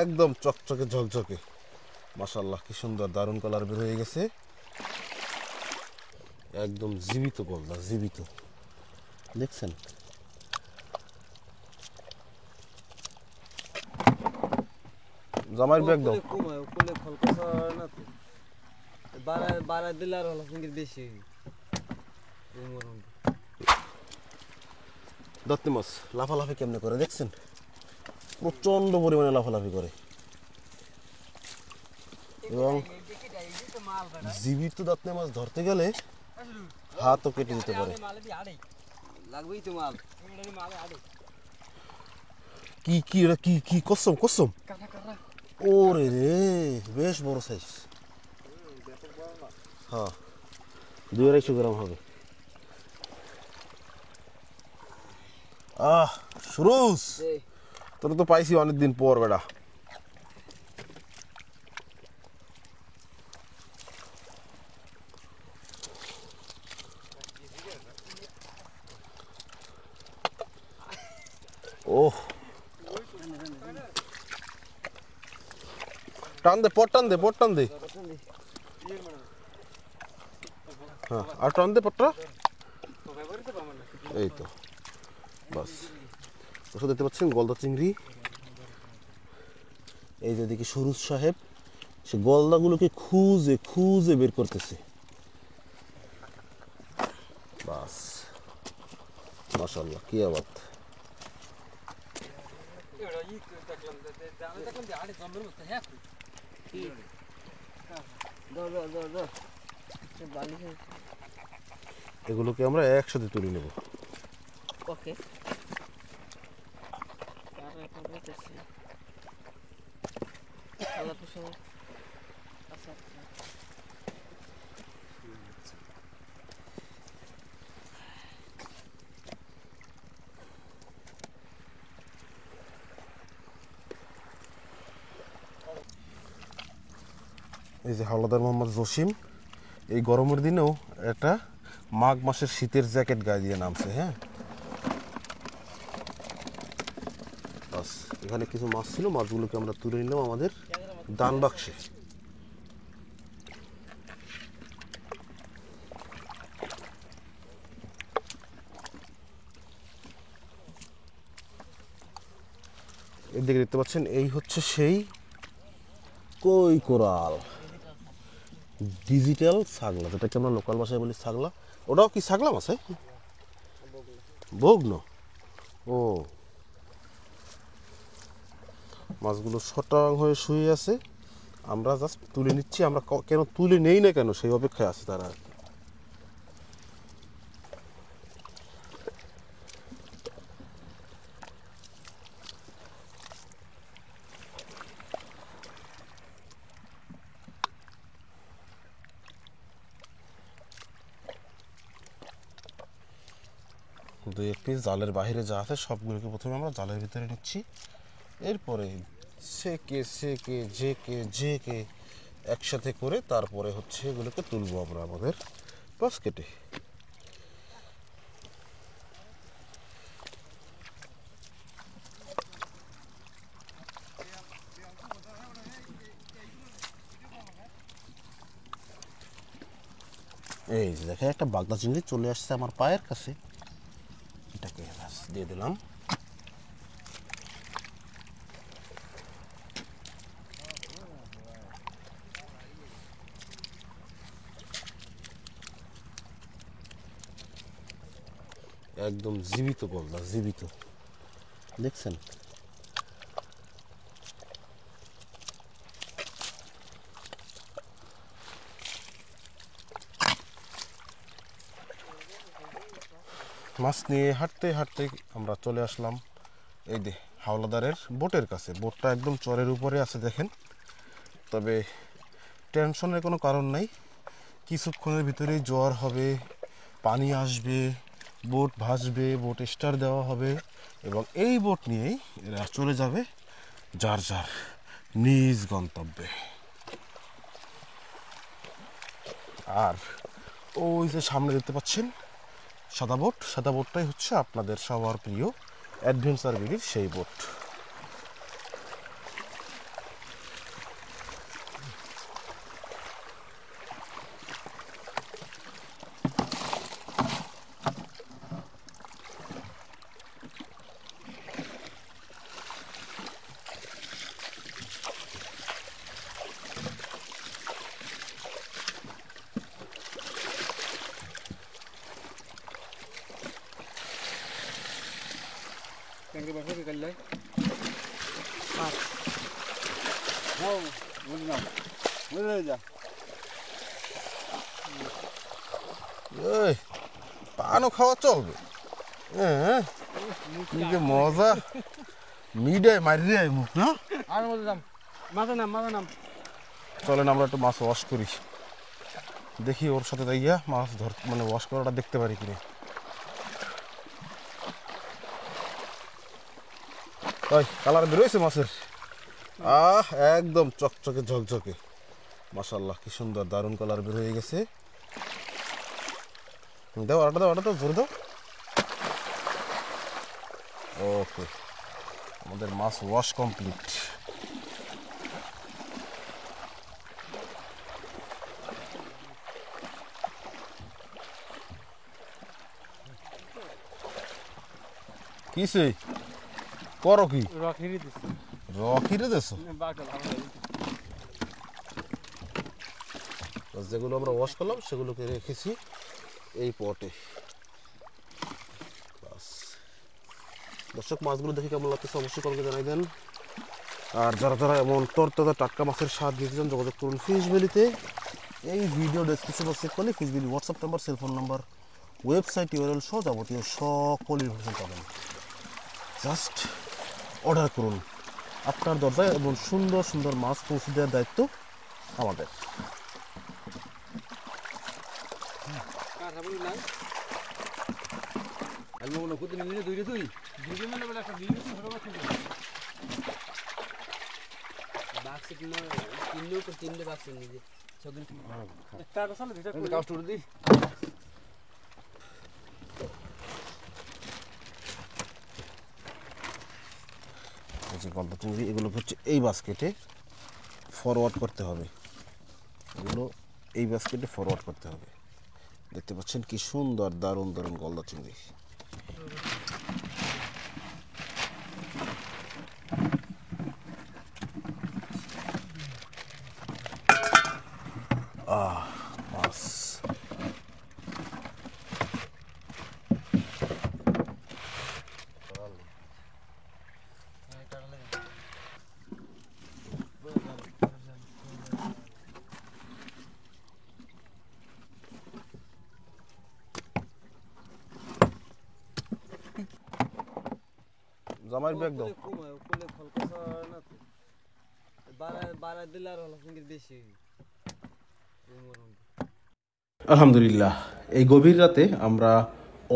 একদম চকচকে ঝকঝকে, মাশাআল্লাহ কি সুন্দর দারুণ কালার বের হয়ে গেছে, একদম জীবিত গলদা, জীবিত দেখছেন। জামাইয়ের ব্যাগ দাও। দত্তি মাছ লাফালাফি কেমনে করে দেখছেন, প্রচন্ড পরিমাণে লাফালাফি করে, এবং জীবিত দাঁতনে মাছ ধরতে গেলে হাতও কেটে দিতে পারে। কি কি এটা কি কি কসম কসম, ওরে রে বেশ বড় সাইজ, হ্যাঁ 2-250 গ্রাম হবে। সুরুজ তোর তো পাইছি অনেকদিন পর বেটা। ওহ টান দে, পট টান দে, পট টান দে, হ্যাঁ আর টান দে পটটা, এই তো বাস। ওষুধ দেখতে পাচ্ছেন গলদা চিংড়ি, এই যে দেখি সুরুজ সাহেব সে গলদাগুলোকে খুঁজে খুঁজে বের করতেছে, বাস মাশাআল্লাহ কি আবাদ। এগুলোকে আমরা একসাথে তুলে নেব। ওকে এই যে হাওলাদার মোহাম্মদ জসিম এই গরমের দিনেও একটা মাঘ মাসের শীতের জ্যাকেট গায়ে দিয়ে নামছে। হ্যাঁ বাস এখানে কিছু মাছ ছিল, মাছগুলোকে আমরা তুলে নিলাম আমাদের দান বাক্সে। এদিকে দেখতে পাচ্ছেন এই হচ্ছে সেই কই কোরাল, ডিজিটাল ছাগলা, যেটাকে আমরা লোকাল ভাষায় বলি ছাগলা। ওটাও কি ছাগলা মাছ? বগ্ন। ও মাছগুলো শটাং হয়ে শুয়ে আছে, আমরা জাস্ট তুলে নিচ্ছি। আমরা কেন তুলে নেই না কেন সেই অপেক্ষায় আছে তারা। দুই এক পিস জালের বাইরে যা আছে সবগুলোকে প্রথমে আমরা জালের ভিতরে নিচ্ছি, এরপরে যে কে একসাথে করে তারপরে হচ্ছে এগুলোকে তুলবো আমরা আমাদের বাস্কেটে। এই যে দেখেন একটা বাগদা চিংড়ি চলে আসছে আমার পায়ের কাছে, এটাকে দিয়ে দিলাম। একদম জীবিত গলদা, জীবিত দেখছেন। মাছ নিয়ে হাঁটতে হাঁটতে আমরা চলে আসলাম এই যে হাওলাদারের বোটের কাছে। বোটটা একদম চরের উপরে আছে দেখেন, তবে টেনশনের কোনো কারণ নাই, কিছুক্ষণের ভিতরেই জ্বর হবে, পানি আসবে, বোট ভাসবে, বোট স্টার দেওয়া হবে এবং এই বোট নিয়েই এরা চলে যাবে যার যার নিজ গন্তব্যে। আর ওই যে সামনে দেখতে পাচ্ছেন সাদা বোট, সাদা বোটটাই হচ্ছে আপনাদের সবার প্রিয় অ্যাডভেঞ্চার বিডির সেই বোট। এই পানও খাওয়া চলবে। হ্যাঁ কি যে মজা, মিডায় মারি মুখ না। চলেন আমরা একটু মাছ ওয়াশ করি, দেখি ওর সাথে যাইয়া মাছ ধর মানে ওয়াশ করাটা দেখতে পারি কিনা। ওই কালার বেরোয়েছে মাছের, একদম চকচকে ঝকঝকে, মাশাআল্লাহ কি সুন্দর দারুণ কালার বের হয়ে গেছে। দাও আটা দাও, আটা দাও, ভরে দাও। ওকে, আমাদের মাছ ওয়াশ কমপ্লিট। কিসে করো কি? রকিরে দেছো? যেগুলো আমরা ওয়াশ করলাম সেগুলোকে রেখেছি এই পটে। দর্শক, মাছগুলো দেখে কেমন লাগতেছে অবশ্যই কমেন্টে জানাই দেন। আর যারা যারা এমন তরতাজা টাটকা মাছের স্বাদ নিতে চান যোগাযোগ করুন ফিশ ভ্যালিতে। এই ভিডিও ডেসক্রিপশনে চেক করলে fish valley WhatsApp number, cellphone number, website URL সহ যাবতীয় সকল ইনফরমেশন পাবেন। জাস্ট অর্ডার করুন, আপনার দরজায় এবং সুন্দর সুন্দর মাছ পৌঁছে দেওয়ার দায়িত্ব আমাদের। গলদা চিংড়ি এগুলোকে হচ্ছে এই বাস্কেটে ফরওয়ার্ড করতে হবে, এগুলো এই বাস্কেটে ফরওয়ার্ড করতে হবে। দেখতে পাচ্ছেন কি সুন্দর দারুণ দারুণ গলদা চিংড়ি। মাছ জামাইয়ের ব্যাগ দাও। আলহামদুলিল্লাহ, এই গভীর রাতে আমরা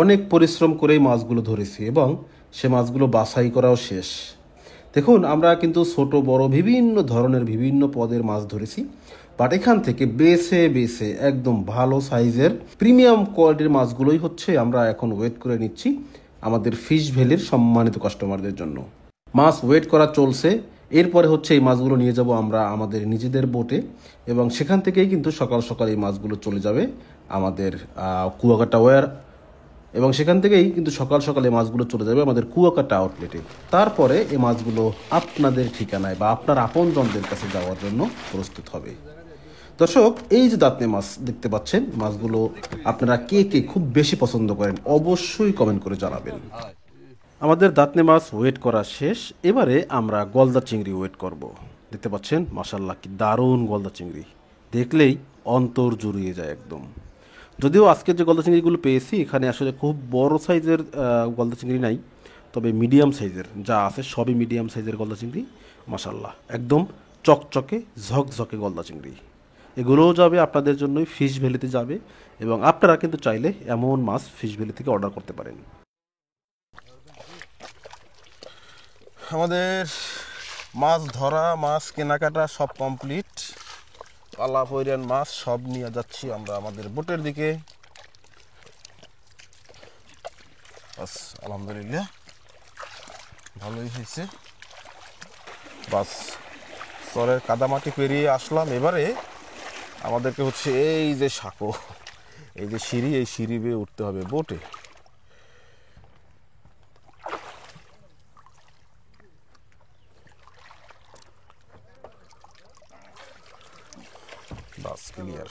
অনেক পরিশ্রম করেই মাছগুলো ধরেছি এবং সে মাছগুলো বাছাই করাও শেষ। দেখুন, আমরা কিন্তু ছোট বড় বিভিন্ন ধরনের বিভিন্ন পদের মাছ ধরেছি, বাট এখান থেকে বেছে বেছে একদম ভালো সাইজের প্রিমিয়াম কোয়ালিটির মাছগুলোই হচ্ছে আমরা এখন ওয়েট করে নিচ্ছি আমাদের ফিশ ভ্যালির সম্মানিত কাস্টমারদের জন্য। মাছ ওয়েট করা চলছে, এরপরে হচ্ছে এই মাছগুলো নিয়ে যাব আমরা আমাদের নিজেদের বোটে এবং সেখান থেকেই কিন্তু সকাল সকাল এই মাছগুলো চলে যাবে আমাদের কুয়াকাটা ওয়্যার এবং সেখান থেকেই কিন্তু সকাল সকাল এই মাছগুলো চলে যাবে আমাদের কুয়াকাটা আউটলেটে। তারপরে এই মাছগুলো আপনাদের ঠিকানায় বা আপনার আপনজনদের কাছে যাওয়ার জন্য প্রস্তুত হবে। দর্শক, এই যে দাঁতনে মাছ দেখতে পাচ্ছেন, মাছগুলো আপনারা কে কে খুব বেশি পছন্দ করেন অবশ্যই কমেন্ট করে জানাবেন। আমাদের দাঁতনে মাছ ওয়েট করা শেষ, এবারে আমরা গলদা চিংড়ি ওয়েট করব। দেখতে পাচ্ছেন মাশাআল্লাহ কি দারুণ গলদা চিংড়ি, দেখলেই অন্তর জুড়িয়ে যায় একদম। যদিও আজকের যে গলদা চিংড়িগুলো পেয়েছি এখানে আসলে খুব বড় সাইজের গলদা চিংড়ি নাই, তবে মিডিয়াম সাইজের যা আছে সবই মিডিয়াম সাইজের গলদা চিংড়ি। মাশাআল্লাহ একদম চকচকে ঝকঝকে গলদা চিংড়ি। এগুলোও যাবে আপনাদের জন্যই ফিশ ভ্যালিতে যাবে এবং আপনারা কিন্তু চাইলে এমন মাছ ফিশ ভ্যালি থেকে অর্ডার করতে পারেন। আমাদের মাছ ধরা মাছ কেনাকাটা সব কমপ্লিট, কালা পৈরান মাছ সব নিয়ে যাচ্ছি আমরা আমাদের বোটের দিকে। বাস আলহামদুলিল্লাহ ভালোই হয়েছে। বাস চরের কাদামাটি পেরিয়ে আসলাম, এবারে আমাদেরকে হচ্ছে এই যে সাঁকো, এই যে সিঁড়ি, এই সিঁড়ি বেয়ে উঠতে হবে বোটে। বাস ক্লিয়ার,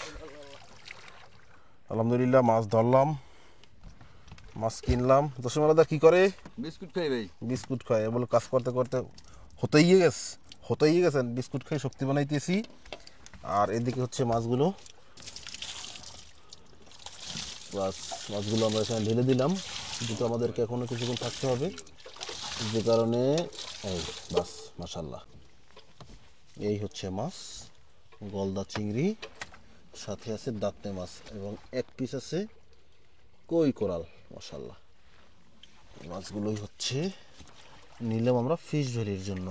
আলহামদুলিল্লাহ মাছ ধরলাম, মাছ কিনলাম। দশম আলাদা কি করে? বিস্কুট খাই ভাই, বিস্কুট খায়, বলে কাজ করতে করতে হতেই গেছেন, বিস্কুট খেয়ে শক্তি বানাইতেছি। আর এদিকে হচ্ছে মাছগুলো, প্লাস মাছগুলো আমরা এখানে ঢেলে দিলাম, যেহেতু আমাদেরকে এখনও কিছুক্ষণ থাকতে হবে, যে কারণে এই বাস মাশাল্লাহ। এই হচ্ছে মাছ, গলদা চিংড়ি, সাথে আছে দাঁতনে মাছ এবং এক পিস আছে কই কোরাল, মাশাল্লাহ। এই মাছগুলোই হচ্ছে নিলাম আমরা ফিশ ভ্যালির জন্য।